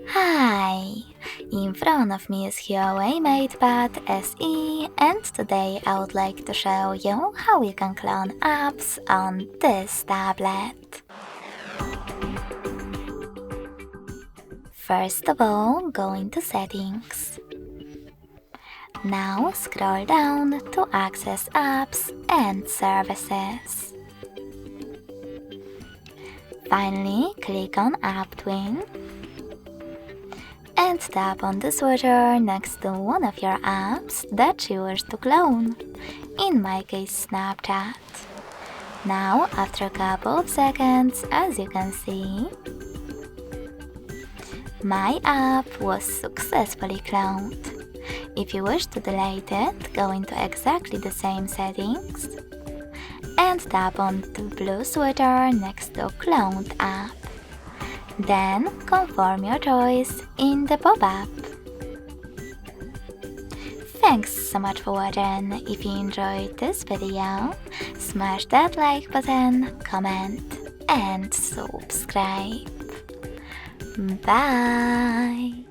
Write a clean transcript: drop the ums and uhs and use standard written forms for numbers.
Hi! In front of me is Huawei MatePad SE, and today I would like to show you how you can clone apps on this tablet. First of all, go into Settings. Now scroll down to access apps and services. Finally, click on App Twin and tap on the switcher next to one of your apps that you wish to clone, in my case Snapchat. Now, after a couple of seconds, as you can see, my app was successfully cloned. If you wish to delete it, go into exactly the same settings and tap on the blue switcher next to cloned app. Then confirm your choice in the pop-up. Thanks so much for watching. If you enjoyed this video, smash that like button, comment and subscribe. Bye!